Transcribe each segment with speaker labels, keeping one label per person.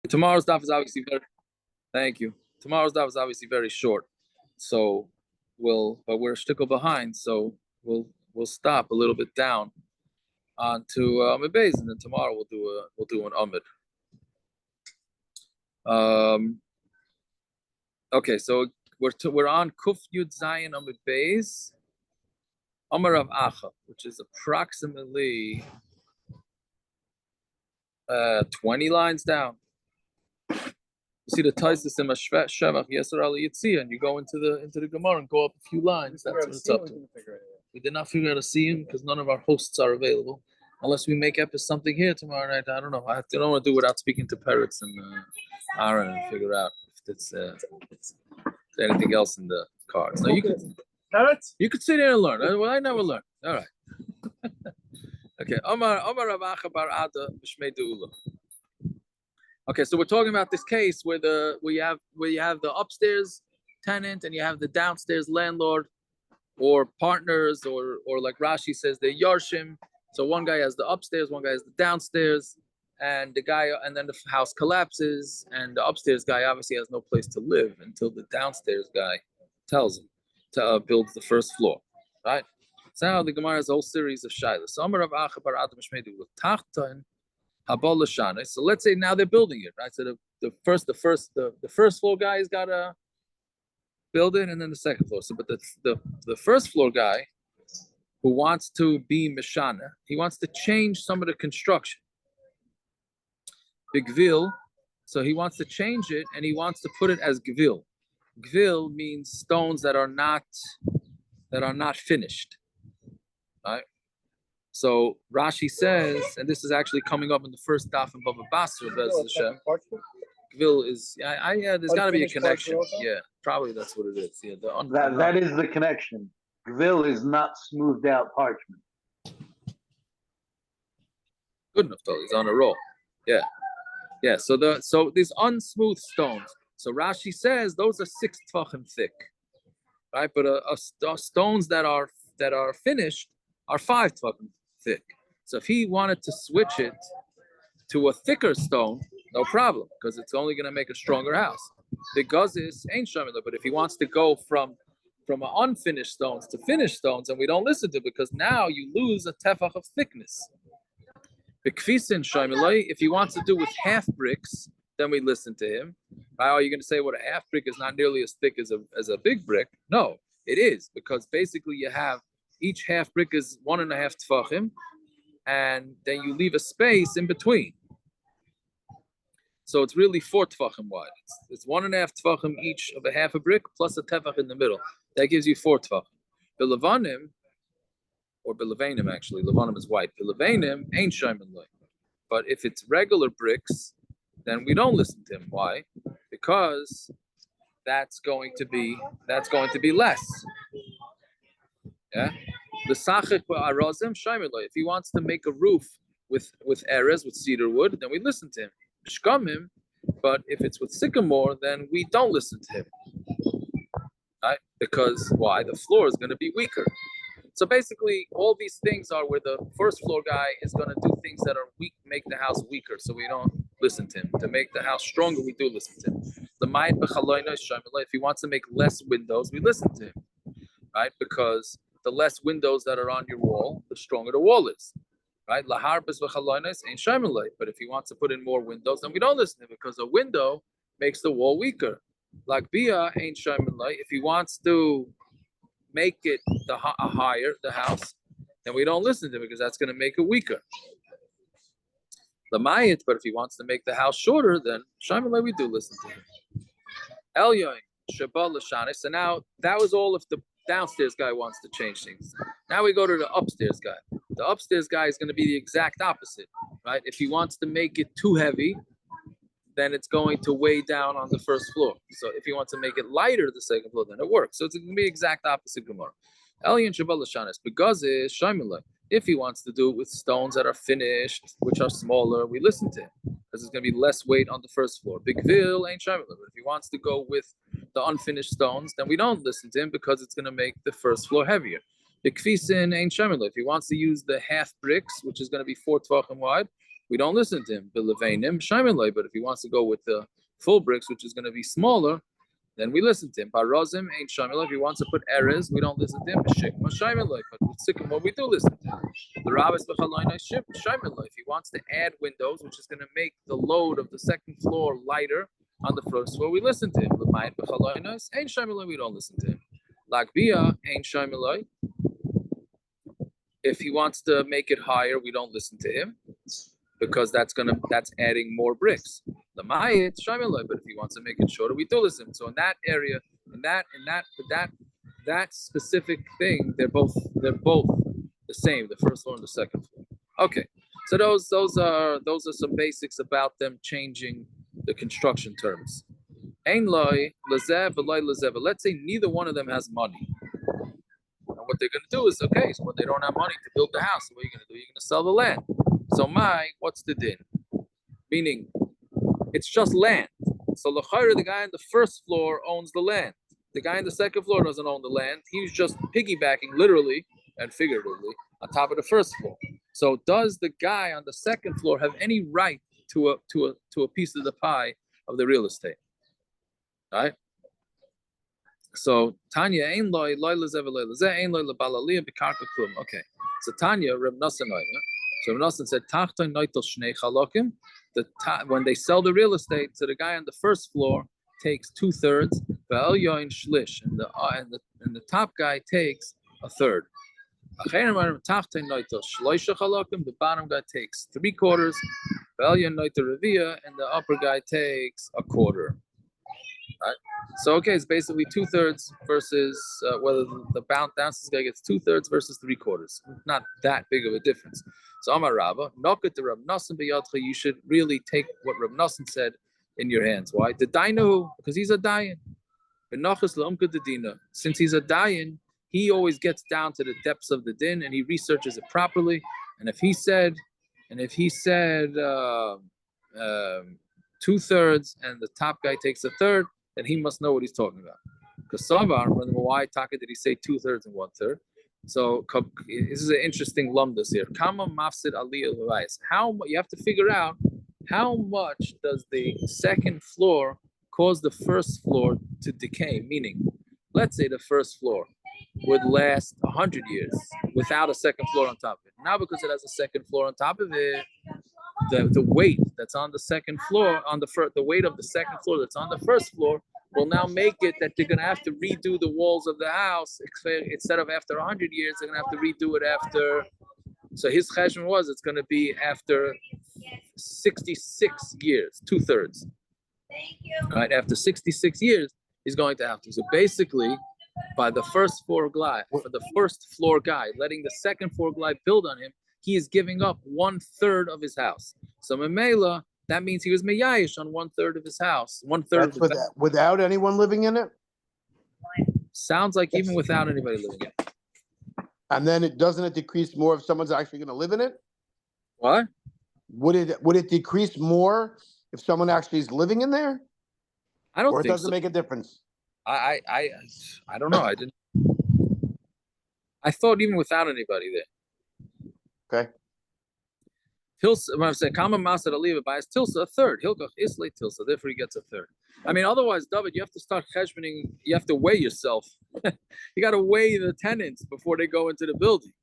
Speaker 1: Tomorrow's daf is obviously very. Thank you. Tomorrow's daf is obviously very short, so but we're a shtickle behind, so we'll stop a little bit down onto Amid Beis, and then tomorrow we'll do an Amid. Okay, so we're on Kuf Yud Zayin Amid Beis, Amar Rav Acha, which is approximately 20 lines down. You see the Taisus in Shevach Yeser Ali Yitzia, and you go into the Gemara and go up a few lines. That's what it's up to. We did not figure out a siyum because none of our hosts are available, unless we make up something here tomorrow night. I don't know. I don't want to do without speaking to Peretz and Aaron and figure out if it's anything else in the cards. So you could sit there and learn. Well, I never learn. All right. Okay. Omar Rav Acha bar Ada b'shmei Deula. Okay, so we're talking about this case where you have the upstairs tenant and you have the downstairs landlord, or partners, or like Rashi says, they're Yarshim. So one guy has the upstairs, one guy has the downstairs, and then the house collapses, and the upstairs guy obviously has no place to live until the downstairs guy tells him to build the first floor, right? So now the Gemara has a whole series of shilas. So Amar Rav Acha bar Adam Shmeidu with Tachton. So let's say now they're building it, right? So the first floor guy's got to build it, and then the second floor. So, but the first floor guy who wants to be Mishana, he wants to change some of the construction. Gvil, so he wants to change it, and he wants to put it as Gvil. Gvil means stones that are not finished, right? So Rashi says, and this is actually coming up in the first daf in Bava Basra, Gvil is, there's got to be a connection. Yeah, probably that's what it is. Yeah,
Speaker 2: that is the connection. Gvil is not smoothed out parchment.
Speaker 1: Good enough though. He's on a roll. Yeah. So these unsmooth stones. So Rashi says those are 6 tefachim thick, right? But stones that are finished are 5 tefachim thick. So if he wanted to switch it to a thicker stone, no problem, because it's only going to make a stronger house. The guzis ain't shamila, but if he wants to go from unfinished stones to finished stones, and we don't listen to it because now you lose a tefach of thickness. B'kfisin shamila, if he wants to do with half bricks, then we listen to him. Right? Are you going to say what a half brick is not nearly as thick as a big brick? No, it is, because basically you have each half brick is 1.5 tefachim, and then you leave a space in between. So it's really 4 tefachim wide. It's 1.5 tefachim each of a half a brick plus a tefach in the middle. That gives you 4 tefachim. Bilavanim, or bilavanim actually, lavanim is white. Bilavanim ain't shayman loy. But if it's regular bricks, then we don't listen to him. Why? Because that's going to be less. Yeah. The sachik arazim shayman loy. If he wants to make a roof with erez, with cedar wood, then we listen to him. Shkamim, but if it's with sycamore, then we don't listen to him, right? Because why? The floor is going to be weaker. So basically, all these things are where the first floor guy is going to do things that are weak, make the house weaker, so we don't listen to him. To make the house stronger, we do listen to him. The mayit b'chaloyna shaymalay. If he wants to make less windows, we listen to him, right? Because the less windows that are on your wall, the stronger the wall is. Right? Laharbis v'chalonis ain't shaymalay. But if he wants to put in more windows, then we don't listen to him because a window makes the wall weaker. Like bia ain't shaymalay. If he wants to make it higher, the house, then we don't listen to him because that's going to make it weaker. Lamayit, but if he wants to make the house shorter, then shaymalay we do listen to him. Elyoin shabal l'shanis. So now that was all if the downstairs guy wants to change things. Now we go to the upstairs guy. The upstairs guy is going to be the exact opposite, right? If he wants to make it too heavy, then it's going to weigh down on the first floor. So if he wants to make it lighter the second floor, then it works. So it's going to be exact opposite Gemara. Elyon Shabbat Lashanis, because is Shaimullah. If he wants to do it with stones that are finished, which are smaller, we listen to him because it's going to be less weight on the first floor. Big Vil ain't Shaimullah. But if he wants to go with the unfinished stones, then we don't listen to him because it's going to make the first floor heavier. The kfisin ain't shemila. If he wants to use the half bricks, which is going to be 4 tefachim wide, we don't listen to him. But if he wants to go with the full bricks, which is going to be smaller, then we listen to him. Barozim ain't Shamilai. If he wants to put errors, we don't listen to him. But with sycamore, we do listen to him. The rabbis ship Shamilai. If he wants to add windows, which is going to make the load of the second floor lighter on the first floor, we listen to him. Ain't Shamilai. We don't listen to him. Lagbia ain't Shamilai. If he wants to make it higher, we don't listen to him because that's adding more bricks. The Mayit Shamilai, but if he wants to make it shorter, we do listen. So in that area, in that specific thing, they're both the same, the first floor and the second floor. Okay. So those are some basics about them changing the construction terms. Ein loy lezev v'loy lezev. Let's say neither one of them has money. And what they're going to do is, okay, so when they don't have money to build the house, what are you going to do? You're going to sell the land. So what's the din? Meaning, it's just land. So the guy on the first floor owns the land. The guy on the second floor doesn't own the land. He's just piggybacking literally and figuratively on top of the first floor. So does the guy on the second floor have any right to a piece of the pie of the real estate? Right? So Tanya ain loy lezev ain loy lebalaliyah b'karka klum. Okay. So Tanya Reb Nosson. So Reb Nosson said tachton noitel shnei chalokim. When they sell the real estate, so the guy on the first floor takes 2/3, ve'elyoin shlish, and the top guy takes 1/3. The bottom guy takes 3/4, and the upper guy takes 1/4. Right? So okay, it's basically 2/3 versus whether the downstairs guy gets 2/3 versus 3/4. Not that big of a difference. So Amar Rabba, knock at the Reb Nosson b'yadcha. You should really take what Reb Nosson said in your hands. Why? The dainu, because he's a dayan. Since he's a dayan, he always gets down to the depths of the din and he researches it properly. And if he said 2/3 and the top guy takes 1/3, then he must know what he's talking about. Because Savar, why Taka did he say 2/3 and 1/3? So this is an interesting lumdus here. Kama mafsid aliyah. How you have to figure out how much does the second floor cause the first floor to decay? Meaning, let's say the first floor would last 100 years without a second floor on top of it. Now, because it has a second floor on top of it, the weight that's on the second floor, the weight of the second floor that's on the first floor will now make it that they're going to have to redo the walls of the house. Instead of after 100 years, they're going to have to redo it after. So his cheshbon was it's going to be after 66 years, 2/3. Right, after 66 years, he's going to have to. So basically, by the first floor guy, letting the second floor guy build on him, he is giving up 1/3 of his house. So Memela, that means he was meyayish on 1/3 of his house. 1/3
Speaker 3: without anyone living in it.
Speaker 1: Sounds like even without anybody living in it.
Speaker 3: And then it decrease more if someone's actually going to live in it?
Speaker 1: What?
Speaker 3: Would it decrease more if someone actually is living in there?
Speaker 1: I don't
Speaker 3: think
Speaker 1: so. Or
Speaker 3: it doesn't make a difference.
Speaker 1: I don't know. I thought even without anybody there.
Speaker 3: Okay.
Speaker 1: Tilsa, when I'm saying Kama Masad Aliva bias, Tilsa 1/3. Hilkach Islay Tilsa, therefore he gets 1/3. I mean, otherwise, David, you have to start cheshboning, you have to weigh yourself. You got to weigh the tenants before they go into the building.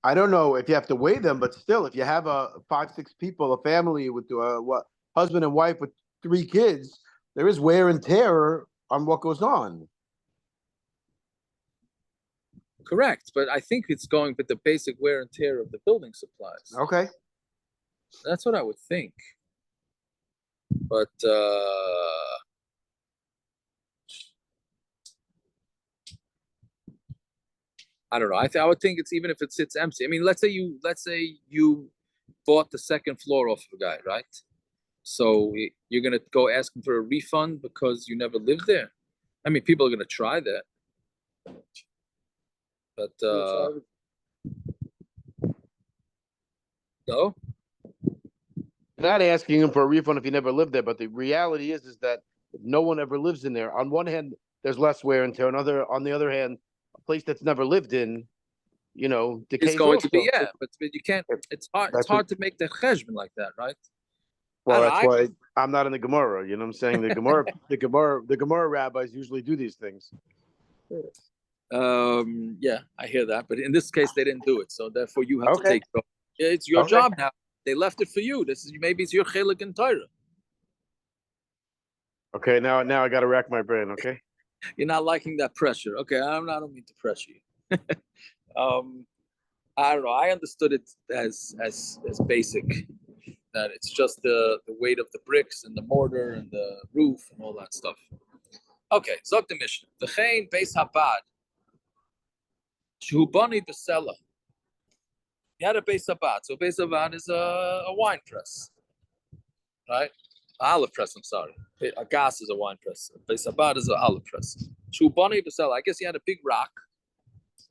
Speaker 3: I don't know if you have to weigh them, but still, if you have 5-6 people, a family with husband and wife with 3 kids, there is wear and tear on what goes on.
Speaker 1: Correct, but I think it's going with the basic wear and tear of the building supplies.
Speaker 3: Okay.
Speaker 1: That's what I would think. But I don't know. I would think it's even if it sits empty. I mean, let's say you bought the second floor off of a guy, right? So you're gonna go ask him for a refund because you never lived there. I mean, people are gonna try that. But no,
Speaker 3: not asking him for a refund if he never lived there, but the reality is that no one ever lives in there. On one hand, there's less wear and tear. On the other hand, a place that's never lived in, decays.
Speaker 1: It's going to be,
Speaker 3: also.
Speaker 1: yeah, but you can't. It's hard. It's
Speaker 3: That's
Speaker 1: hard to make the cheshbon like that, right?
Speaker 3: Well,
Speaker 1: I
Speaker 3: that's
Speaker 1: don't know,
Speaker 3: why I'm not in the Gemara. You know what I'm saying? The Gemara rabbis usually do these things.
Speaker 1: Yeah, I hear that, but in this case, they didn't do it, so therefore you have to
Speaker 3: Okay.
Speaker 1: take it. Yeah, it's your
Speaker 3: Okay.
Speaker 1: job now. They left it for you. This is maybe it's your chelik and Torah.
Speaker 3: Okay, now I got to rack my brain. Okay.
Speaker 1: You're not liking that pressure. Okay, I don't mean to pressure you. I don't know. I understood it as basic, that it's just the weight of the bricks and the mortar and the roof and all that stuff. Okay, Zok the Mishnah. V'chein beis habad shehu bani b'sela. He had a beis habad. So beis habad is a wine press, right? Olive press. I'm sorry. A gas is a wine press. Beis habad is an olive press. Shehu bani b'sela. I guess he had a big rock,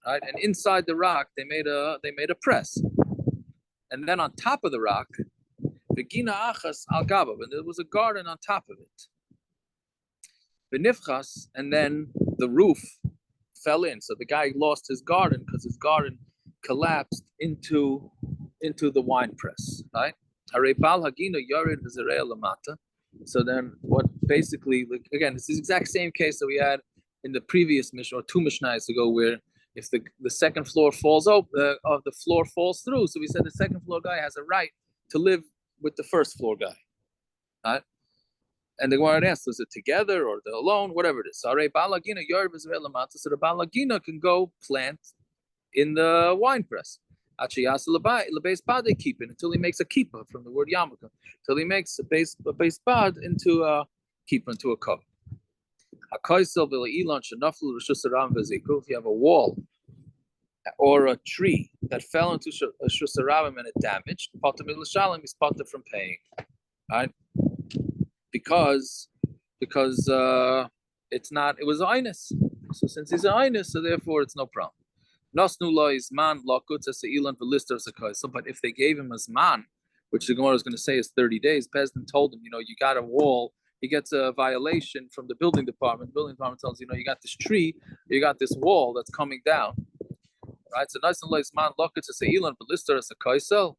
Speaker 1: right? And inside the rock, they made a press. And then on top of the rock, v'gina achas al gabav, and there was a garden on top of it. V'nifchas, and then the roof fell in. So the guy lost his garden because his garden collapsed into the wine press, right? So then what basically, again, it's the exact same case that we had in the previous Mishnah, or two Mishnahs ago, where if the second floor falls open, the floor falls through. So we said the second floor guy has a right to live with the first floor guy, right? And the Gemara asks, is it together or they're alone, whatever it is. So the Balagina can go plant in the wine press. Keep it until he makes a keeper from the word yamaka, until he makes a base bad into a keeper, into a cup. If you have a wall or a tree that fell into Shusarabim and it damaged, he's potter from paying, right? Because it's not, it was Einus. So since he's an Einus, so therefore it's no problem. Nasnula is man lakut as ilan v'lister sakaiso. But if they gave him as man, which the Gemara is going to say is 30 days, Bezdin told him, you got a wall. He gets a violation from the building department. The building department tells you got this tree, you got this wall that's coming down, right? So nasnula is man lakut as ilan v'lister sakaiso.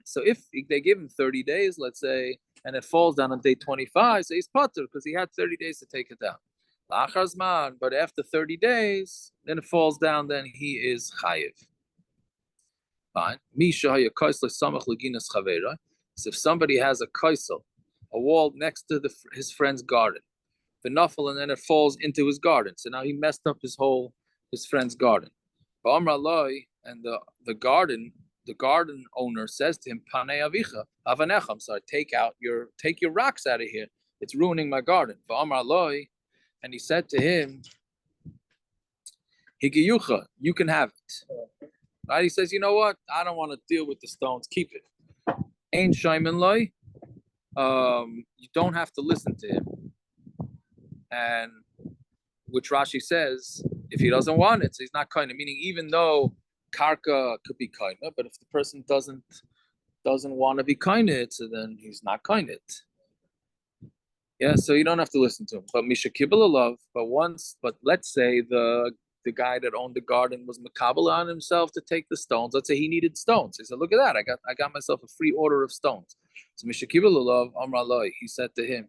Speaker 1: So if they give him 30 days, let's say, and it falls down on day 25, so he's potter because he had 30 days to take it down. But after 30 days, then it falls down, then he is chayiv. Fine. So if somebody has a kaisel, a wall next to his friend's garden, and then it falls into his garden. So now he messed up his friend's garden. And the garden owner says to him, Panei avicha, avanecha, I'm sorry, take your rocks out of here. It's ruining my garden. And he said to him, Higiyucha, you can have it. Right? He says, you know what? I don't want to deal with the stones. Keep it. Ain't shaymin loy. You don't have to listen to him. And which Rashi says, if he doesn't want it, so he's not kind of, meaning even though karka could be kind of, but if the person doesn't want to be kind of it, so then he's not kind of it. Yeah, so you don't have to listen to him. But Misha Kibbala love, but let's say the guy that owned the garden was makabel on himself to take the stones. Let's say he needed stones. He said, look at that, I got myself a free order of stones. So Misha Kibbala love, Amraloi, he said to him,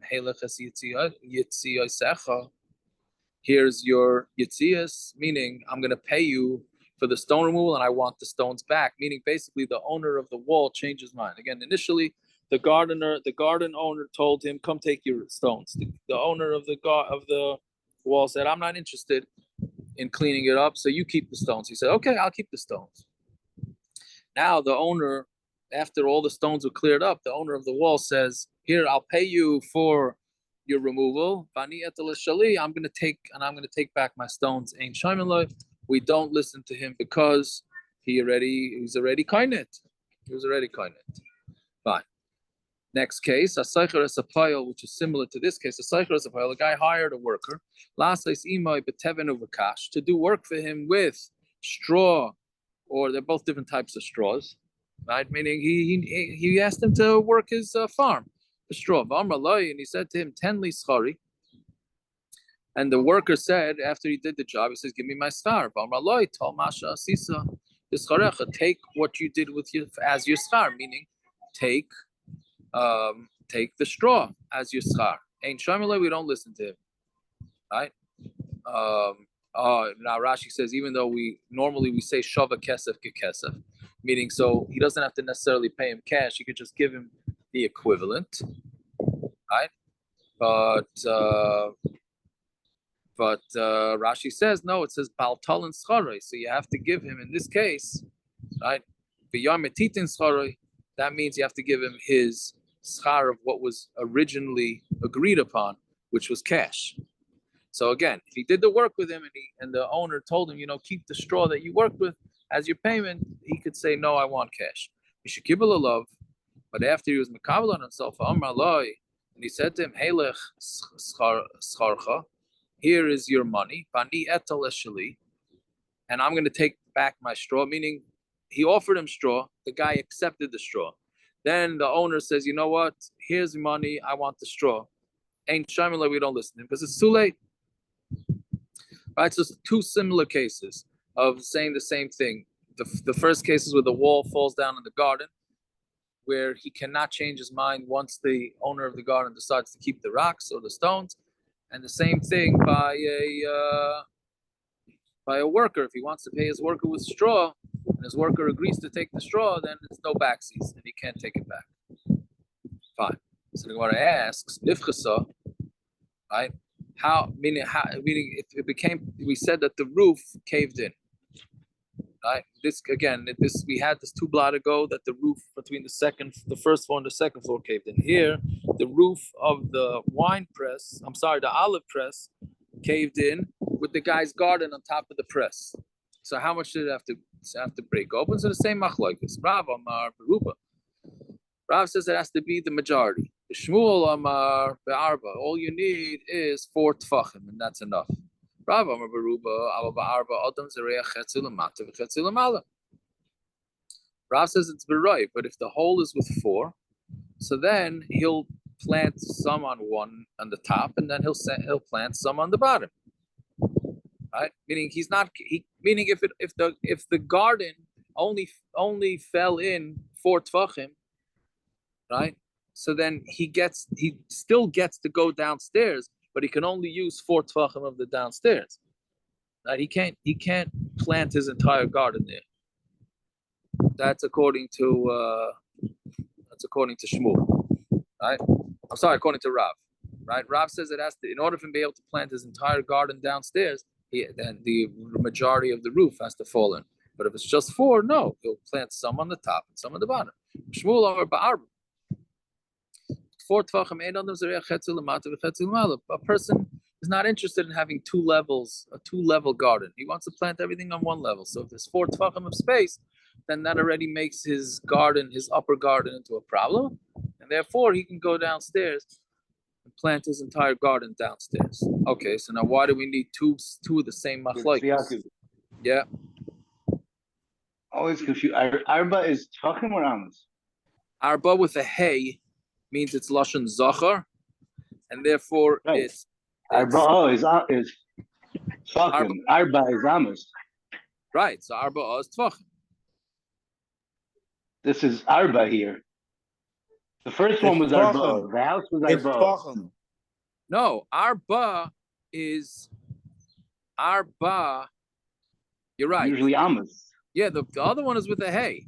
Speaker 1: here's your yitzias, meaning I'm gonna pay you for the stone removal and I want the stones back. Meaning basically the owner of the wall changed his mind. Again, initially the garden owner told him, "Come take your stones." The owner of the wall said, "I'm not interested in cleaning it up, so you keep the stones." He said, "Okay, I'll keep the stones." Now the owner, after all the stones were cleared up, the owner of the wall says, "Here, I'll pay you for your removal. I'm going to take back my stones." Ain't shaymin. We don't listen to him because he's already kainet. He was already kainet. Fine. Next case, a seicher esapayel, which is similar to this case. A seicher esapayel, a guy hired a worker, to do work for him with straw, or they're both different types of straws, right? Meaning he asked him to work his farm, the straw. And he said to him, 10 li schari, And the worker said, after he did the job, he says, "Give me my star." Take what you did with you as your star, meaning take the straw as your schar. Ain't Shamileh, we don't listen to him, right? Now Rashi says, even though we normally say shava kesef kesef, meaning so he doesn't have to necessarily pay him cash; he could just give him the equivalent, right? But Rashi says no. It says baltalan scharoi, so you have to give him in this case, right? V'yametitin scharoi. That means you have to give him his schar of what was originally agreed upon, which was cash. So again, if he did the work with him and the owner told him, keep the straw that you worked with as your payment, he could say, no, I want cash. Mishakibel love. But after he was makabel on himself, and he said to him, Helech scharcha, here is your money, bani etal esheli, and I'm going to take back my straw, meaning he offered him straw, the guy accepted the straw. Then the owner says, you know what, here's money, I want the straw. Ain't Shamila, we don't listen to him because it's too late. Right, so it's two similar cases of saying the same thing. The first case is where the wall falls down in the garden, where he cannot change his mind once the owner of the garden decides to keep the rocks or the stones. And the same thing by a worker. If he wants to pay his worker with straw, and his worker agrees to take the straw, then it's no backsies, and he can't take it back. Fine. So the Gemara asks, Nifchasa, right? Meaning if it became, we said that the roof caved in, right? We had this 2 blot ago that the roof between the first floor and the second floor caved in. Here, the roof of the the olive press caved in with the guy's garden on top of the press. So how much did it have to break open? So the same machlokes. Rav Amar Beruba. Rav says it has to be the majority. Shmuel Amar Be'arba. All you need is 4 tfachim, and that's enough. Rav Amar Beruba Ava Be'arba Adam Zereach Chetzil Amata V'Chetzil Amala. Rav says it's Beroy, but if the hole is with 4, so then he'll plant some on the top, and then he'll plant some on the bottom. Right? Meaning meaning if the garden only fell in 4 tvachim, right? So then he still gets to go downstairs, but he can only use 4 tvachim of the downstairs. Right? He can't plant his entire garden there. That's according to Shmuel, right? I'm sorry, according to Rav, right? Rav says it has to, in order for him to be able to plant his entire garden downstairs, then the majority of the roof has to fall in. But if it's just 4, no, he'll plant some on the top and some on the bottom. Shmuel over Ba'arba. 4 tvachim ein adam zereach chetzil lamata v'chetzil lamala. A person is not interested in having 2 levels, a 2-level garden. He wants to plant everything on 1 level. So if there's 4 tvachim of space, then that already makes his upper garden, into a problem, and therefore he can go downstairs and plant his entire garden downstairs. Okay, so now why do we need two of the same machlokes? Yeah.
Speaker 2: Always confused. Arba is tachim or amos?
Speaker 1: Arba with a hey means it's lashon zachar, and therefore it's
Speaker 2: Arba is tachim. Arba is amos.
Speaker 1: Right. So arba is tvachim.
Speaker 2: This is Arba here. The first one was Arba. The house was Arba.
Speaker 1: No, Arba is Arba. You're right.
Speaker 2: Usually Amos.
Speaker 1: Yeah, the other one is with a hay.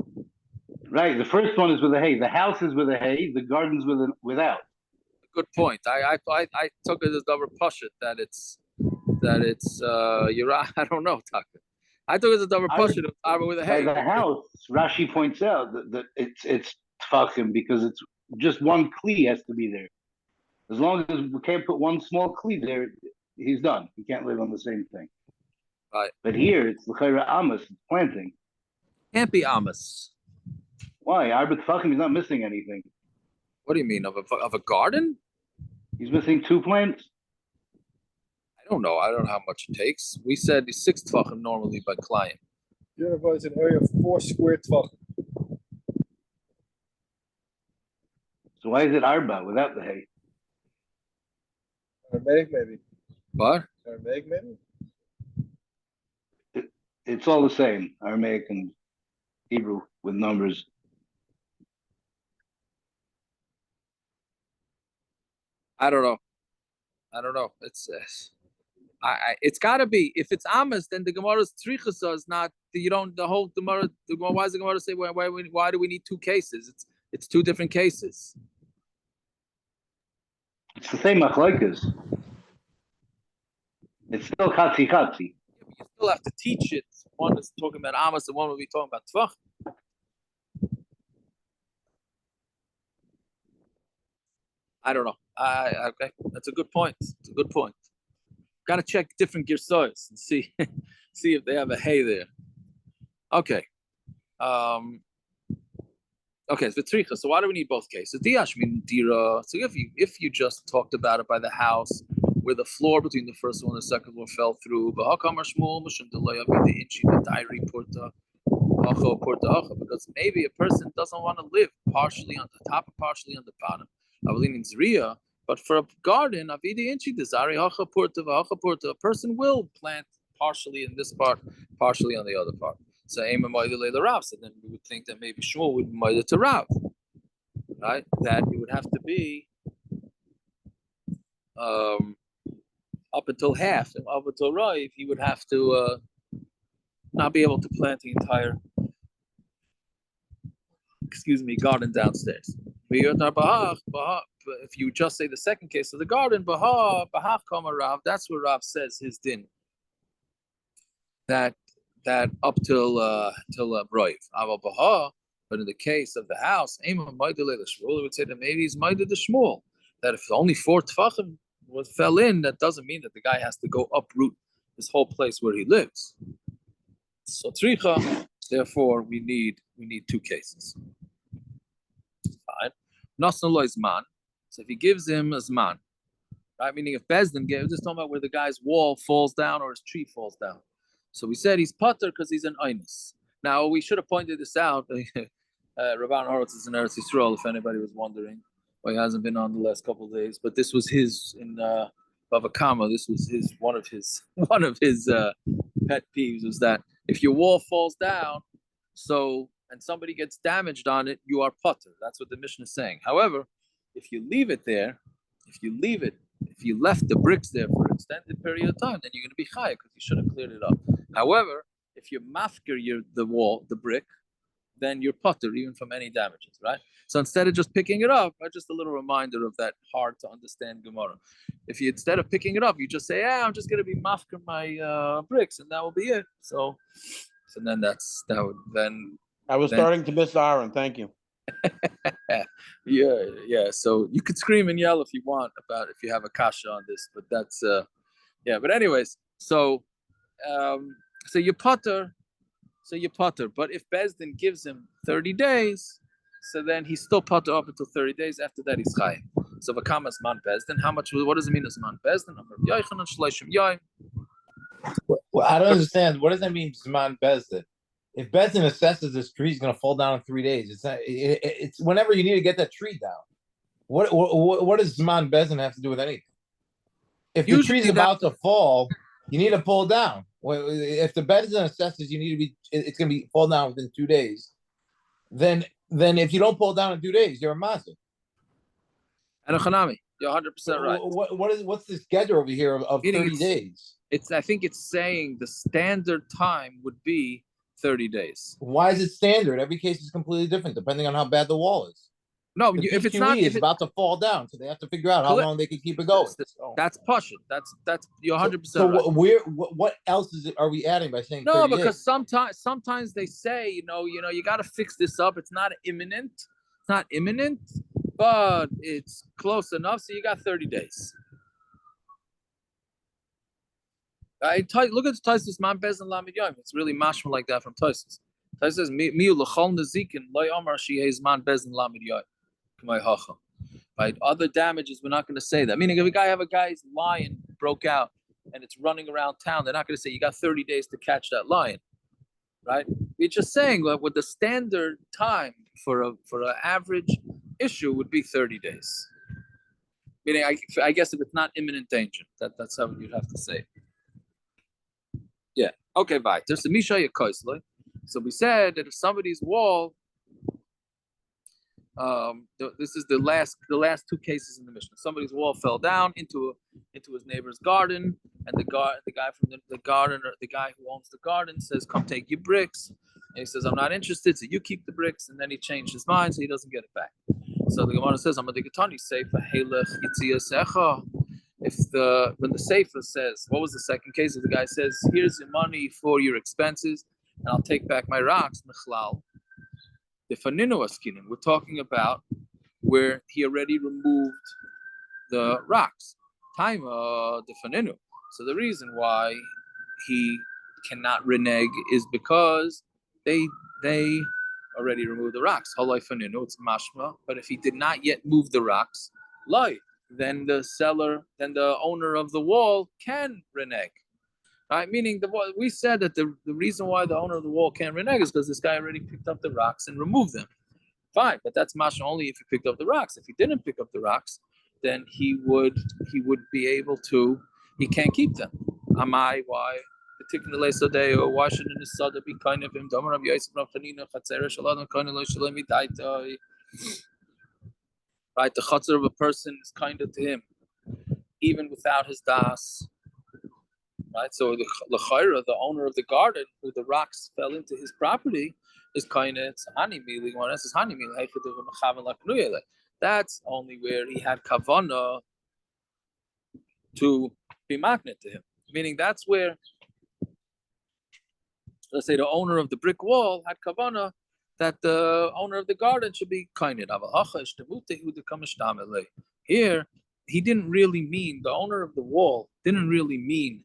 Speaker 2: Right. The first one is with a hay. The house is with a hay. The garden's without.
Speaker 1: Good point. I took it as double pashut that it's you're right. I don't know, Taka. I took it as a double pashut of Arba with a hay.
Speaker 2: By the house, Rashi points out that it's tfachim because it's just 1 kli has to be there. As long as we can't put 1 small kli there, he's done. He can't live on the same thing.
Speaker 1: Right.
Speaker 2: But here it's l'chayra amos, it's planting.
Speaker 1: Can't be amos.
Speaker 2: Why? Arba tfachim, he's not missing anything.
Speaker 1: What do you mean of a garden?
Speaker 2: He's missing 2 plants.
Speaker 1: I don't know. I don't know how much it takes. We said 6 tvachim normally by client.
Speaker 4: Universe is an area of 4 square tvachim.
Speaker 2: So why is it Arba without the hay?
Speaker 4: Maybe.
Speaker 1: What?
Speaker 4: Aramaic, maybe?
Speaker 2: It's all the same, Aramaic and Hebrew with numbers.
Speaker 1: I don't know. It's got to be. If it's Amos, then the Gemara's Trichasa is not. You don't. The whole Gemara. Why does the Gemara say why do we need two cases? It's two different cases.
Speaker 2: It's the same machlokes. It's still chatzi chatzi.
Speaker 1: But you still have to teach it. One is talking about Amos, and one will be talking about Tvach. I don't know. Okay, that's a good point. It's a good point. Got to check different girsos and see if they have a hay there. Okay. Okay, so tricha. So why do we need both cases? Diash mean dira. So if you just talked about it by the house where the floor between the first one and the second one fell through, because maybe a person doesn't want to live partially on the top and partially on the bottom. But for a garden, a person will plant partially in this part, partially on the other part. So then we would think that maybe Shmuel would be to Rav, right? That it would have to be up until half, and up until Rav, he would have to not be able to plant the entire, garden downstairs. If you just say the second case of the garden, Rav, that's where Rav says his din. That up till Roiv. But in the case of the house, we would say that maybe he's Maida the Shmuel. That if only 4 tfachim fell in, that doesn't mean that the guy has to go uproot this whole place where he lives. So tricha, therefore we need 2 cases. Fine. Nasnalo is man. So if he gives him a zman, right? Meaning if Bezdin gives, just talking about where the guy's wall falls down or his tree falls down. So we said he's pater because he's an einus. Now we should have pointed this out. Rabban Horowitz is in Eretz Yisrael, if anybody was wondering. Well, he hasn't been on the last couple of days, but this was his in Bava Kama. This was one of his pet peeves was that if your wall falls down, and somebody gets damaged on it, you are pater. That's what the Mishnah is saying. However, if you leave it there, if you left the bricks there for an extended period of time, then you're going to be chai because you should have cleared it up. However, if you mafker the brick, then you're pater even from any damages, right? So instead of just picking it up, just a little reminder of that hard to understand Gemara. If you instead of picking it up, you just say, I'm just going to be mafker my bricks, and that will be it. So then
Speaker 3: I was starting to miss Aaron. Thank you.
Speaker 1: Yeah. So you could scream and yell if you want about if you have a kasha on this, but that's But anyways, so you putter. But if Bezdin gives him 30 days, so then he's still putter up until 30 days. After that, he's chai. So v'kamas man Bezdin. What does it mean as man Bezdin?
Speaker 5: Well, I don't understand. What does that mean, Zman Bezdin? If Bezdin assesses this tree is going to fall down in 3 days, it's whenever you need to get that tree down. What does Zman Bezdin have to do with anything? If the tree's about to fall, you need to pull down. If the Bezdin assesses it's going to be fall down within 2 days, then if you don't pull down in 2 days, you're a mazik.
Speaker 1: And a chanami, you're 100% right.
Speaker 5: What's this gather over here of 30 days?
Speaker 1: I think it's saying the standard time would be 30 days.
Speaker 5: Why is it standard? Every case is completely different depending on how bad the wall is.
Speaker 1: No, if it's not,
Speaker 5: it's about to fall down, so they have to figure out how long they can keep it going.
Speaker 1: That's pushing. That's you're 100% right.
Speaker 5: So what else are we adding by saying?
Speaker 1: No, because sometimes they say you got to fix this up. It's not imminent. It's not imminent, but it's close enough. So you got 30 days. Look at the Taisus Man Bezin Lamed Yom. It's really mashma like that from Taisus. Taisus says miu lechol nezikin loy amar sheheiz man Bezin Lamed Yom. Right? Other damages, we're not going to say that. Meaning, if a guy's lion broke out and it's running around town, they're not going to say you got 30 days to catch that lion, right? We're just saying that with the standard time for an average issue would be 30 days. Meaning, I guess if it's not imminent danger, that's how you'd have to say. Okay, bye. There's a Misha Yakoisle. So we said that if somebody's wall, this is the last two cases in the Mishnah. Somebody's wall fell down into his neighbor's garden, and the guy from the garden, or the guy who owns the garden, says, "Come take your bricks." And he says, "I'm not interested, so you keep the bricks." And then he changed his mind, so he doesn't get it back. So the Gemara says, "I'm a digatani seifa helech yitzia secha." When the seifa says, what was the second case? If the guy says, "Here's your money for your expenses, and I'll take back my rocks," mechlal. The faninu askinim, we're talking about where he already removed the rocks. Taima the faninu. So the reason why he cannot renege is because they already removed the rocks. Halai faninu, it's mashma. But if he did not yet move the rocks, lie, then the owner of the wall can renege. Right? Meaning we said that the reason why the owner of the wall can't renege is because this guy already picked up the rocks and removed them. Fine, but that's masha only if he picked up the rocks. If he didn't pick up the rocks, then he would be able to. He can't keep them. Amai, why? Particularly Sadeo, why shouldn't his sada be kind of him? Right, the chatzar of a person is kinder to him, even without his das. Right, so the owner of the garden, who the rocks fell into his property, is kind of hanimili. One else is hanimili. That's only where he had kavana to be magnet to him. Meaning that's where, let's say, the owner of the brick wall had kavana that the owner of the garden should be kind of. Here, he didn't really mean, the owner of the wall didn't really mean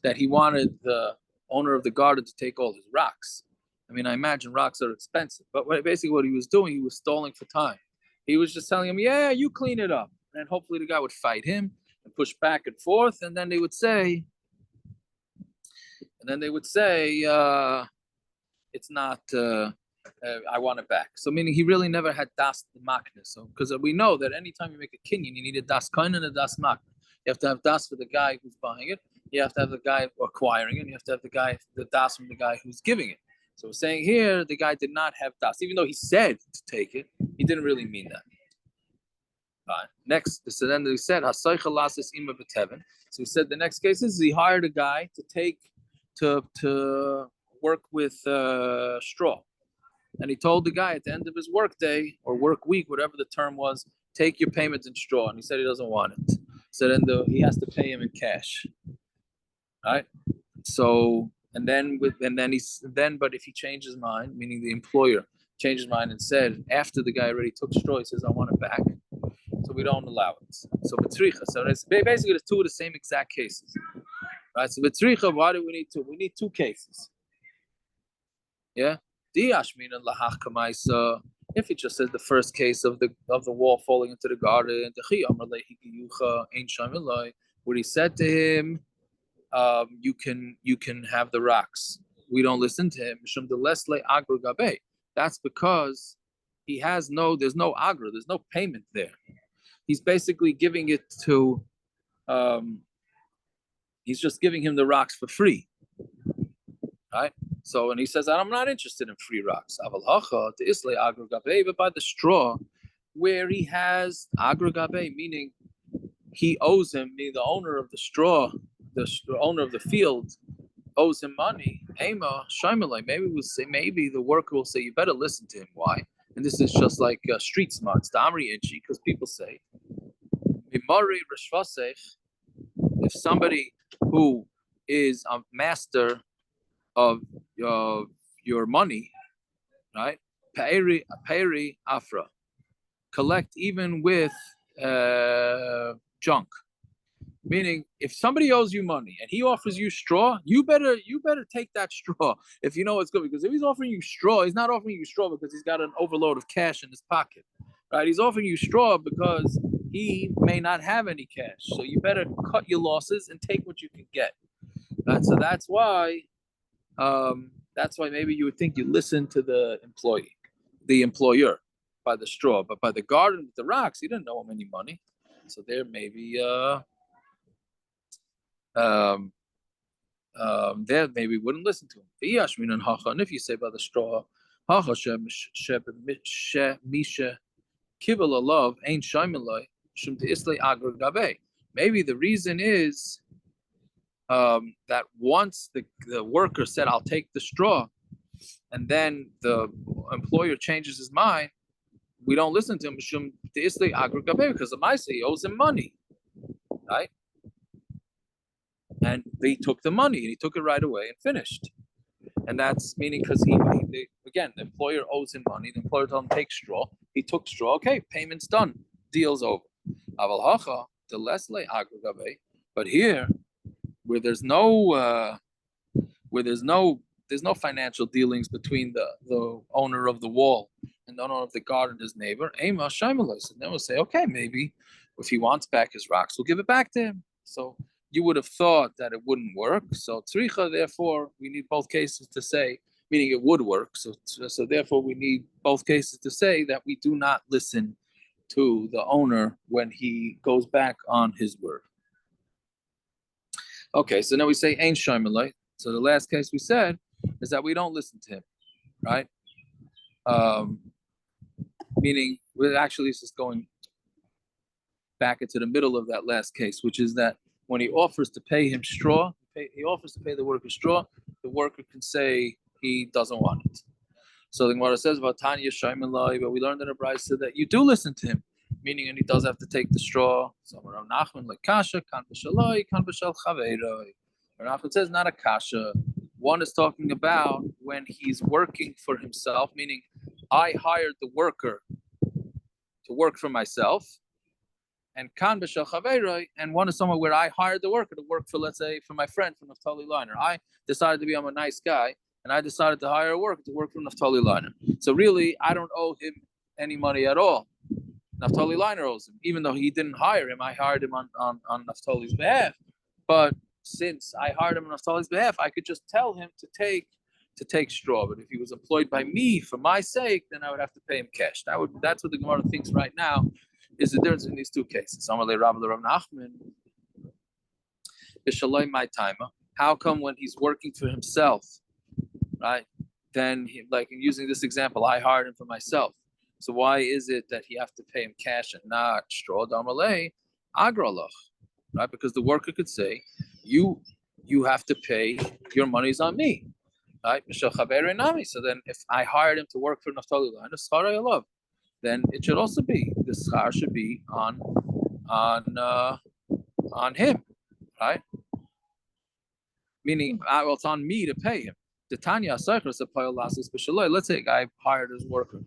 Speaker 1: that he wanted the owner of the garden to take all his rocks. I mean, I imagine rocks are expensive, but basically what he was doing, he was stalling for time. He was just telling him, "Yeah, you clean it up," and hopefully the guy would fight him and push back and forth, and then they would say, "It's not. I want it back." So meaning he really never had das makna. So because we know that anytime you make a kinyan, you need a das kain and a das makna. You have to have das for the guy who's buying it. You have to have the guy acquiring it. And you have to have the das from the guy who's giving it. So we're saying here the guy did not have das, even though he said to take it. He didn't really mean that. Fine. Next, so then we said hasaycha lasis ima b'teven. So we said the next case is he hired a guy to work with straw, and he told the guy at the end of his work day or work week, whatever the term was, take your payment in straw, and he said he doesn't want it. So then he has to pay him in cash. Right? So but if he changed his mind, meaning the employer changed his mind and said after the guy already took straw, he says I want it back. So we don't allow it. So Metzia. So it's basically the two of the same exact cases. Right? So Metzia, why do we need two? We need two cases. Yeah? If it just says the first case of the wall falling into the garden, what he said to him, you can have the rocks. We don't listen to him. That's because there's no agra, there's no payment there. He's basically giving it to, he's just giving him the rocks for free. Right? So, and he says, I'm not interested in free rocks. But by the straw, where he has agra gabe, meaning he owes him, meaning the owner of the straw, the owner of the field owes him money. Maybe the worker will say, you better listen to him. Why? And this is just like street smarts, the Amri Inchi, because people say, if somebody who is a master of your money, right? Pairi afra, collect even with junk. Meaning, if somebody owes you money and he offers you straw, you better take that straw if you know it's good. Because if he's offering you straw, he's not offering you straw because he's got an overload of cash in his pocket, right? He's offering you straw because he may not have any cash. So you better cut your losses and take what you can get. Right? So that's why maybe you would think you listen to the employer by the straw, but by the garden with the rocks, he didn't owe him any money. So there maybe there maybe wouldn't listen to him. And if you say by the straw, maybe the reason is that once the worker said, I'll take the straw, and then the employer changes his mind, we don't listen to him because the Maisa, he owes him money, right? And they took the money and he took it right away and finished. And that's meaning because again, the employer owes him money. The employer told him take straw. He took straw. Okay, payment's done. Deal's over. But here, where there's no financial dealings between the owner of the wall and the owner of the garden, his neighbor. And then we'll say, okay, maybe if he wants back his rocks, we'll give it back to him. So you would have thought that it wouldn't work. So tzricha, therefore, we need both cases to say, meaning it would work. So therefore, we need both cases to say that we do not listen to the owner when he goes back on his word. Okay, so now we say ein shaimalai. So the last case we said is that we don't listen to him, right? Meaning we're actually just going back into the middle of that last case, which is that when he offers to pay him straw, he offers to pay the worker straw, the worker can say he doesn't want it. So the Gemara says about Tanya Shaimalai, but we learned in the Brisa that you do listen to him, meaning and he does have to take the straw. So Rav Nachman like kasha, kan b'shaloi, kan b'shal chaveiroi. Rav Nachman says not a kasha. One is talking about when he's working for himself, meaning I hired the worker to work for myself, and kan b'shal chaveiroi, and one is somewhere where I hired the worker to work for, let's say, for my friend, for Naftali Liner. I decided to be, I'm a nice guy, and I decided to hire a worker to work for Naftali Liner. So really, I don't owe him any money at all. Naftali Liner owes him, even though he didn't hire him. I hired him on Naftali's behalf. But since I hired him on Naftali's behalf, I could just tell him to take straw. But if he was employed by me for my sake, then I would have to pay him cash. That's what the Gemara thinks right now is the difference in these two cases. How come when he's working for himself, right? Then like using this example, I hired him for myself. So why is it that he have to pay him cash and not straw? Damalei agralach, right? Because the worker could say, you have to pay, your money's on me, right? So then if I hired him to work for Naftali Liner, then it should also be, the schar should be on him, right? Meaning, well, it's on me to pay him. Let's say a guy hired his worker,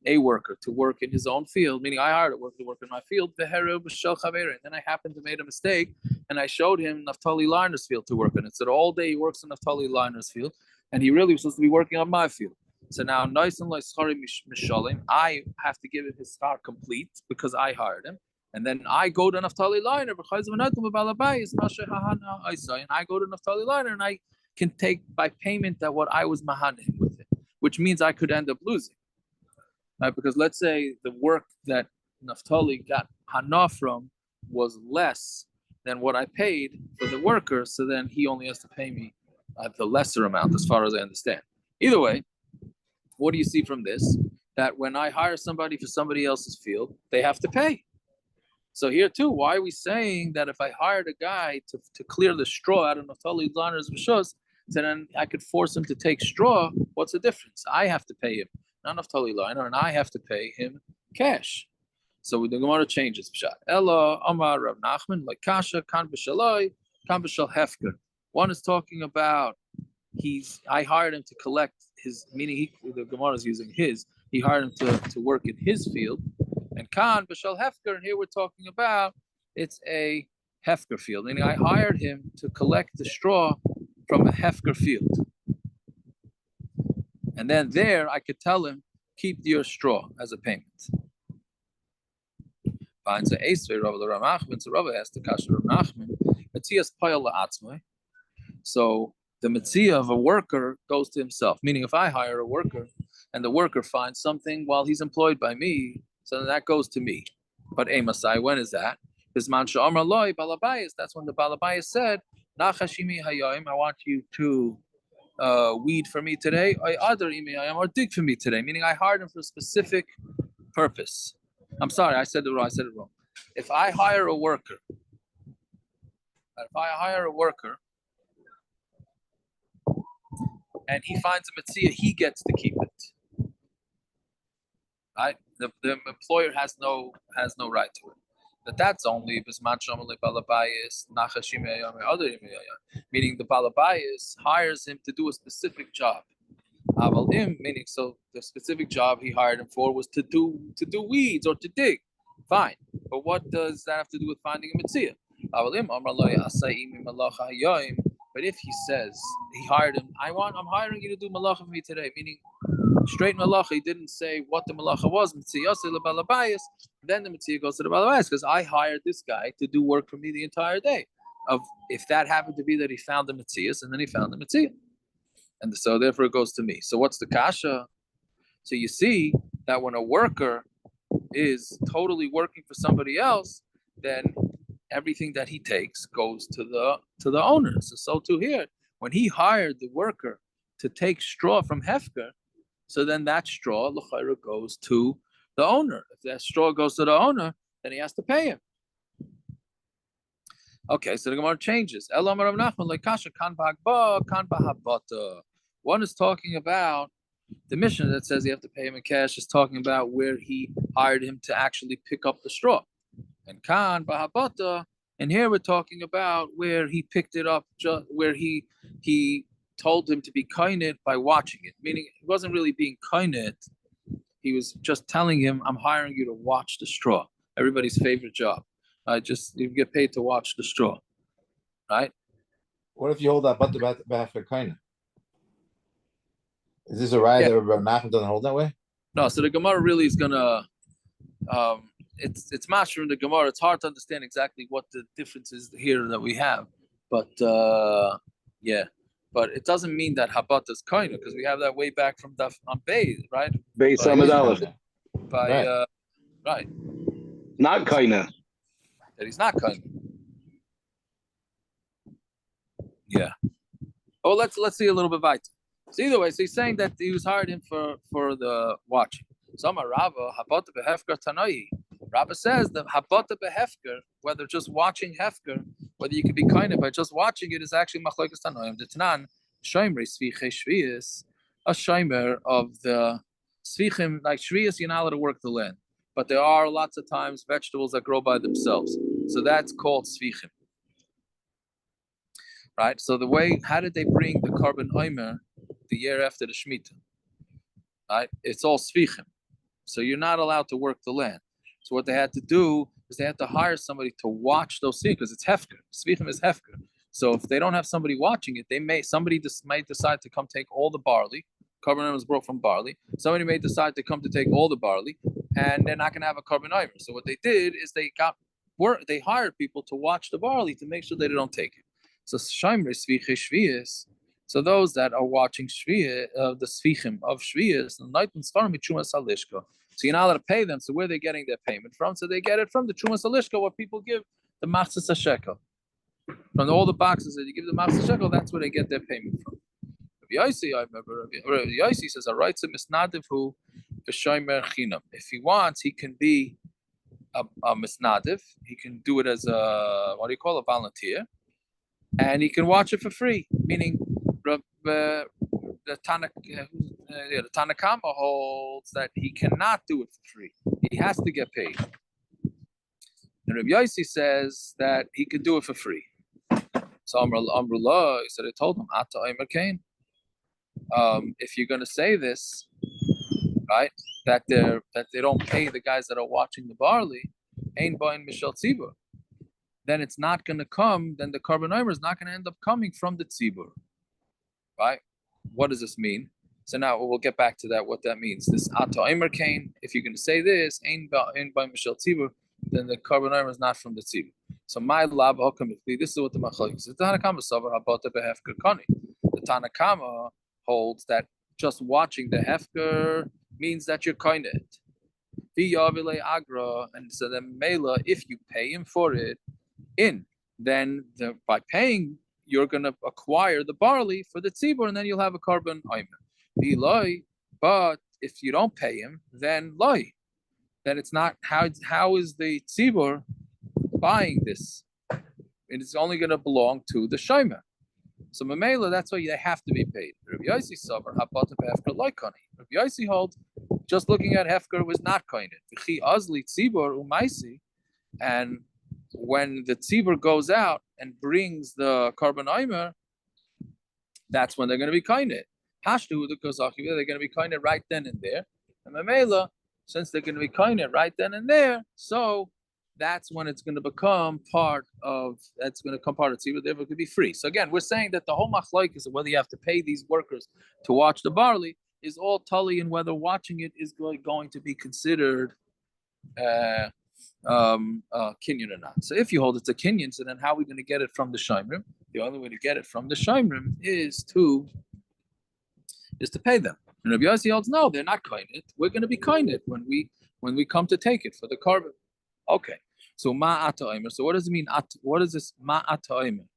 Speaker 1: a worker to work in his own field, meaning I hired a worker to work in my field, and then I happened to make a mistake, and I showed him Naftali Liner's field to work in. It said all day he works in Naftali Liner's field, and he really was supposed to be working on my field. So now, I have to give him his schar complete because I hired him. And then I go to Naftali Liner, and I go to Naftali Liner, and I can take by payment that what I was mahanim with it, which means I could end up losing. Right? Because let's say the work that Naftali got hana from was less than what I paid for the worker, so then he only has to pay me the lesser amount, as far as I understand. Either way, what do you see from this? That when I hire somebody for somebody else's field, they have to pay. So here too, why are we saying that if I hired a guy to clear the straw out of Naftali Liner's Rishos, then I could force him to take straw? What's the difference? I have to pay him, not Naftali Liner, and I have to pay him cash. So the Gemara changes. Ella Amar Rav Nachman like Kasha kan b'shaloi kan b'shal hefker. One is talking about I hired him to collect his, meaning the Gemara is using his. He hired him to work in his field. And kan b'shal hefker, and here we're talking about it's a hefker field, meaning I hired him to collect the straw from a hefker field, and then there I could tell him keep your straw as a payment. Finds a ace Rav Nachman, so Rav asked the kasher of Nachman, Metzia's payal la'atzmai. So the Metzia of a worker goes to himself, meaning if I hire a worker and the worker finds something while he's employed by me, so then that goes to me. But Masai, when is that? Bisman Sha'amar Loi Balabayas. That's when the Balabayas said, Nachashimi hayayim, I want you to weed for me today. Other imiyayim, or dig for me today. Meaning I hired him for a specific purpose. I'm sorry, I said it wrong. If I hire a worker, and he finds a Metzia, he gets to keep it. Right? The employer has no right to it. But that's only meaning the balabayas hires him to do a specific job. Meaning, so the specific job he hired him for was to do weeds or to dig. Fine, but what does that have to do with finding a Metzia? But if he says he hired him, I'm hiring you to do malacha for me today, meaning straight malacha. He didn't say what the malacha was. Then the Metzia goes to the balabayas because I hired this guy to do work for me the entire day. If that happened to be that he found the Metzias and then he found the Metzia, and so therefore it goes to me. So what's the kasha? So you see that when a worker is totally working for somebody else, then everything that he takes goes to the owner. So too here, when he hired the worker to take straw from Hefker, so then that straw l'chayra goes to the owner. If that straw goes to the owner, then he has to pay him. Okay, so the Gemara changes. One is talking about the mission that says you have to pay him in cash, is talking about where he hired him to actually pick up the straw. And kan bahabata, and here we're talking about where he picked it up, where he told him to be kainit by watching it, meaning he wasn't really being kainit. He was just telling him, "I'm hiring you to watch the straw." Everybody's favorite job. You get paid to watch the straw, right?
Speaker 5: What if you hold that butter back for kind? Is this a ride that Nachman doesn't hold that way?
Speaker 1: No, so the Gemara really is gonna. It's master in the Gemara. It's hard to understand exactly what the difference is here that we have, but but it doesn't mean that Habat is kaina because we have that way back from Daf on Bay, right?
Speaker 2: Bay Samad Aleph.
Speaker 1: Right.
Speaker 2: Not kaina.
Speaker 1: That he's not kaina. Yeah. Oh, let's see a little bit weiter. So either way, so he's saying that he was hired him for the watching. Some Rava Habata behefker Tanai. Rava says that Habata behefker, whether just watching hefker, whether you could be kind of by just watching it, is actually machlokes Tanoim. The Tanan Shomer Sviche Shvius, a Shomer of the Svichim like Shvius, you're not allowed to work the land, but there are lots of times vegetables that grow by themselves, so that's called Svichim. Right. So how did they bring the carbon oimer the year after the Shemitah? Right. It's all Svichim. So you're not allowed to work the land. So what they had to do is they had to hire somebody to watch those things because it's hefker. Svichim is hefker. So if they don't have somebody watching it, somebody might decide to come take all the barley. Carbon was brought from barley. Somebody may decide to come to take all the barley, and they're not going to have a carbon iver. So what they did is they hired people to watch the barley to make sure they don't take it. So shaimre sviche shvius. So those that are watching the svichim of shvius, so you're not allowed to pay them. So where are they getting their payment from? So they get it from the Trumas Alishka, what people give the Machzis HaShekel. From all the boxes that you give the Machzis HaShekel, that's where they get their payment from. Rabbi Yosi, I remember, Rabbi Yosi says, a right to misnadiv who v'shomer chinam. If he wants, he can be a misnadiv. He can do it as a volunteer. And he can watch it for free, meaning the Tanakama holds that he cannot do it for free. He has to get paid. And Rabbi Yosi says that he could do it for free. So Amrullah, he said, I told him, Ata Omer Kain. If you're going to say this, right, that they don't pay the guys that are watching the barley, Ein Bain Mishal Tzibur, then it's not going to come, then the carbon omer is not going to end up coming from the tzibur. Right? What does this mean? So now we'll get back to that, what that means. This Ata Omer Kain, if you're going to say this, Ein Bain Mishal Tzibur, then the carbon omer is not from the tzibur. So my lab this is what the machlokes is. The Tanakama savar habata behefker kani. The Tanakama holds that just watching the hefker means that you're koined. V'yavile agra, and so then mela, if you pay him for it, then by paying you're going to acquire the barley for the tzibur, and then you'll have a carbon oimer. But if you don't pay him, then loy. Then it's not, how is the tzibur buying this? It's only going to belong to the shomer. So Mamela, that's why they have to be paid. Rabbi Yossi Savar, Habata Hefker Loikani. Rabbi Yossi holds, just looking at Hefker was not kind. V'chi Azli Tzibur Umaisi, and when the tzibur goes out and brings the carbon oimer, that's when they're going to be kind. Hashtu the kozaki, they're going to be kind right then and there. And Mamela, since they're going to be kind right then and there, so that's when it's going to become part of tzibur. Therefore, it could be free. So again, we're saying that the whole machlok is whether you have to pay these workers to watch the barley is all tully, and whether watching it is going to be considered kinyan or not. So if you hold it's a kinyan, so then how are we going to get it from the shomrim? The only way to get it from the shomrim is to pay them. And Rabbi Yossi holds no, they're not kinded. We're going to be kinded when we come to take it for the carbon. Okay. So ma'at oimer. So what does it mean? What is this ma'at oimer?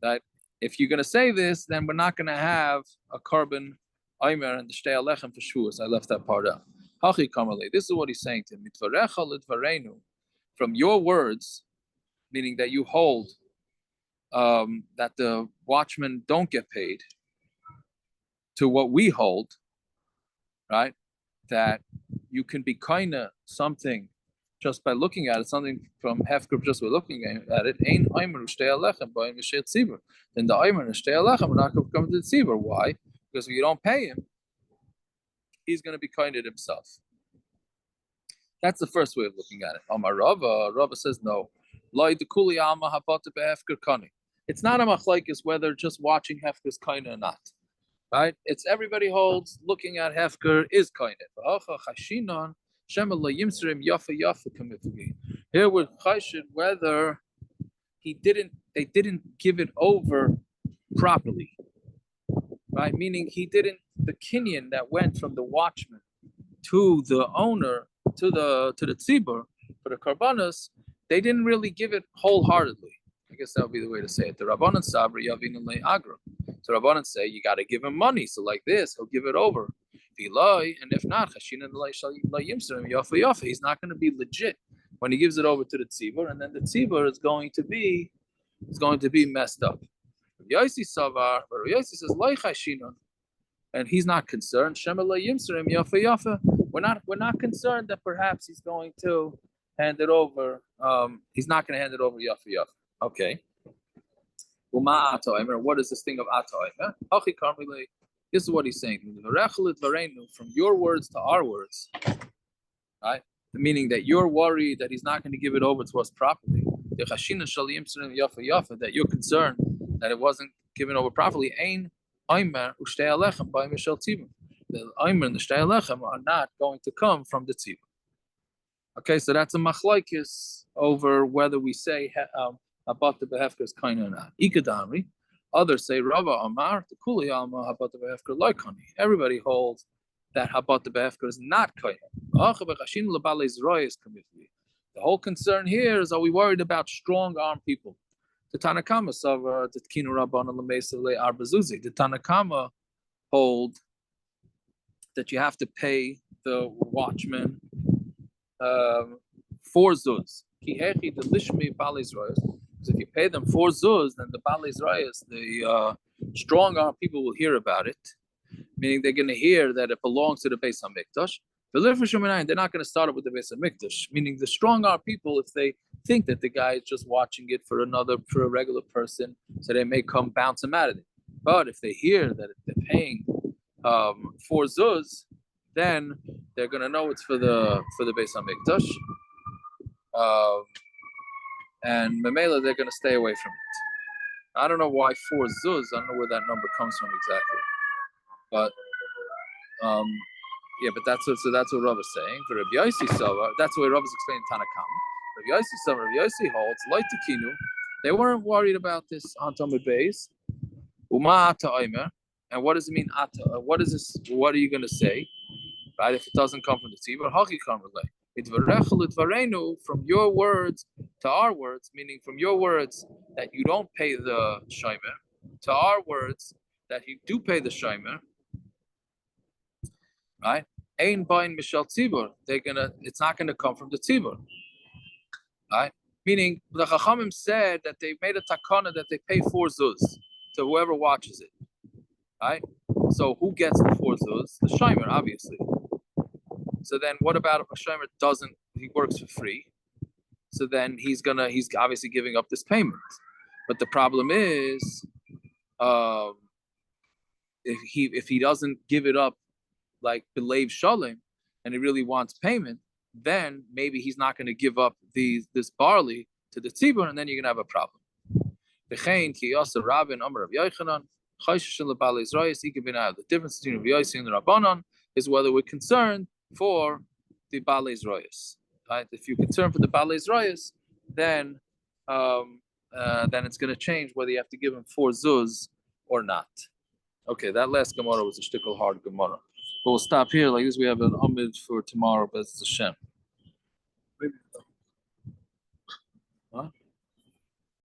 Speaker 1: That if you're going to say this, then we're not going to have a carbon oimer and the shtei alechem for shvuos. I left that part out. Hachi kamalei. This is what he's saying to him. Mitvarecha lidvarenu. From your words, meaning that you hold that the watchmen don't get paid, to what we hold, right? That you can be kinda something just by looking at it, something from Hefker just by looking at it. Ein aimer shtei alechem ba'im v'sheit tzibur. Then the aimer and shtei alechem are not going to come to the tzibur. Why? Because if you don't pay him, he's going to be kind at himself. That's the first way of looking at it. Amar Rava says no. It's not a machlokes whether just watching Hefker is kind or not. Right? It's everybody holds looking at Hefker is kind of. Here with Chayshid, whether they didn't give it over properly. Right? Meaning the kinyan that went from the watchman to the owner, to the tzibur, for the karbanos, they didn't really give it wholeheartedly. I guess that would be the way to say it. The Rabbanan Sabri Yavin and Agra. So Rabbanan say you got to give him money. So like this, he'll give it over. And if not, he's not going to be legit when he gives it over to the tzibur, and then the tzibur is going to be messed up. Yossi Savar, but Yossi says and he's not concerned. We're not concerned that perhaps he's going to hand it over. He's not going to hand it over yafa yafa. Okay. What is this thing of atoimer? This is what he's saying. From your words to our words, right? Meaning that you're worried that he's not going to give it over to us properly. That you're concerned that it wasn't given over properly. The Aimer and the Shtei Alechem are not going to come from the tzibur. Okay, so that's a machlokes over whether we say about the behefker is kind or not. Ikadamri. Others say Rava Amar the Kuli Alma Habat the behefker loikani. Everybody holds that Habat the behefker is not kind. The whole concern here is, are we worried about strong-armed people? The Tanakama Savar, the Kinu Rabban Lamesale Arbazuzi. The Tanakama hold that you have to pay the watchman 4 zuz. Because if you pay them 4 zuz, then the Balei Zrayas, the strong-armed people will hear about it, meaning they're going to hear that it belongs to the Beis HaMikdash. They're not going to start it with the Beis HaMikdash, meaning the strong-armed people, if they think that the guy is just watching it for a regular person, so they may come bounce him out of it. But if they hear that they're paying 4 zuz, then they're going to know it's for the Beis HaMikdash. And Mamela, they're going to stay away from it. I don't know why 4 zuz. I don't know where that number comes from exactly. But yeah, but that's what Rav is saying. For Rabbi Yossi Savar, that's the way Rav is explaining Tanakam. Rabbi Yossi Savar, Rabbi Yossi holds light to Kinu. They weren't worried about this on Talmud Beis. Uma ata oimer. And what does it mean ata? What is this? What are you going to say? Right? If it doesn't come from the tzibur, haki from your words to our words, meaning from your words that you don't pay the shomer, to our words that you do pay the shomer, right? Ein bain mishal tzibur. It's not gonna come from the tzibur, right? Meaning the Chachamim said that they made a takana that they pay 4 zuz to whoever watches it, right? So who gets the 4 zuz? The shomer, obviously. So then, what about if a shomer doesn't? He works for free. So then he's obviously giving up this payment. But the problem is, if he doesn't give it up like belev shalom, and he really wants payment, then maybe he's not going to give up this barley to the tzibur, and then you're going to have a problem. The difference between Rabbi Yossi and the Rabbanon is whether we're concerned for the Balei Royas. Right? If you're concerned for the Balei Royas, then it's going to change whether you have to give him 4 zuz or not. Okay, that last Gemara was a shtickle hard Gemara. But we'll stop here. Like this, we have an Amid for tomorrow, Bez Hashem.